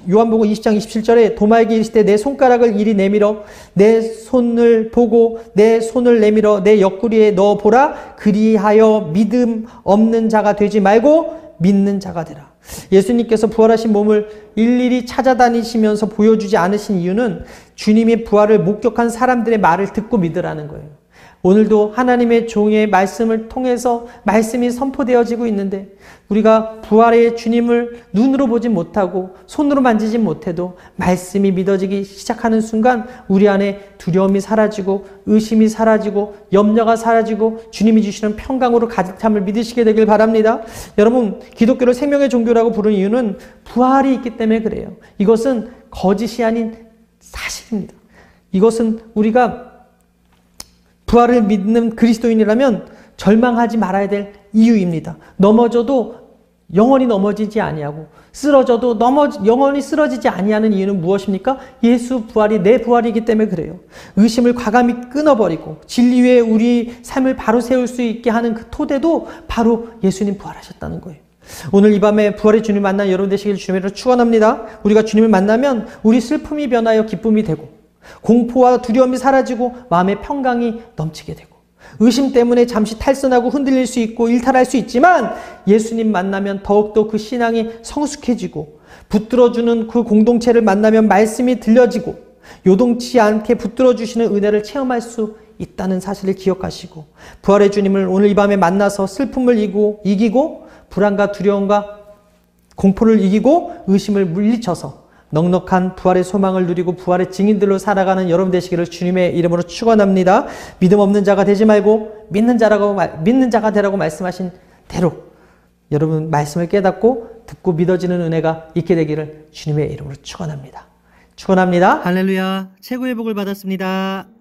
요한복음 20장 27절에 도마에게 이르시되 내 손가락을 이리 내밀어 내 손을 보고 내 손을 내밀어 내 옆구리에 넣어 보라. 그리하여 믿음 없는 자가 되지 말고 믿는 자가 되라. 예수님께서 부활하신 몸을 일일이 찾아다니시면서 보여주지 않으신 이유는 주님의 부활을 목격한 사람들의 말을 듣고 믿으라는 거예요. 오늘도 하나님의 종의 말씀을 통해서 말씀이 선포되어지고 있는데 우리가 부활의 주님을 눈으로 보지 못하고 손으로 만지지 못해도 말씀이 믿어지기 시작하는 순간 우리 안에 두려움이 사라지고 의심이 사라지고 염려가 사라지고 주님이 주시는 평강으로 가득 참을 믿으시게 되길 바랍니다. 여러분, 기독교를 생명의 종교라고 부르는 이유는 부활이 있기 때문에 그래요. 이것은 거짓이 아닌 사실입니다. 이것은 우리가 부활을 믿는 그리스도인이라면 절망하지 말아야 될 이유입니다. 넘어져도 영원히 넘어지지 아니하고 쓰러져도 영원히 쓰러지지 아니하는 이유는 무엇입니까? 예수 부활이 내 부활이기 때문에 그래요. 의심을 과감히 끊어버리고 진리 위에 우리 삶을 바로 세울 수 있게 하는 그 토대도 바로 예수님 부활하셨다는 거예요. 오늘 이 밤에 부활의 주님을 만난 여러분 되시길 주님으로 축원합니다. 우리가 주님을 만나면 우리 슬픔이 변하여 기쁨이 되고 공포와 두려움이 사라지고 마음의 평강이 넘치게 되고 의심 때문에 잠시 탈선하고 흔들릴 수 있고 일탈할 수 있지만 예수님 만나면 더욱더 그 신앙이 성숙해지고 붙들어주는 그 공동체를 만나면 말씀이 들려지고 요동치 않게 붙들어주시는 은혜를 체험할 수 있다는 사실을 기억하시고 부활의 주님을 오늘 이 밤에 만나서 슬픔을 이기고 불안과 두려움과 공포를 이기고 의심을 물리쳐서 넉넉한 부활의 소망을 누리고 부활의 증인들로 살아가는 여러분 되시기를 주님의 이름으로 축원합니다. 믿음 없는 자가 되지 말고 믿는 자가 되라고 말씀하신 대로 여러분 말씀을 깨닫고 듣고 믿어지는 은혜가 있게 되기를 주님의 이름으로 축원합니다. 축원합니다. 할렐루야. 최고의 복을 받았습니다.